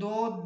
2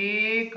1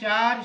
4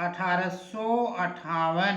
1858۔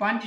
5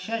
6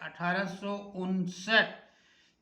1859،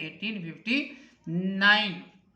1859۔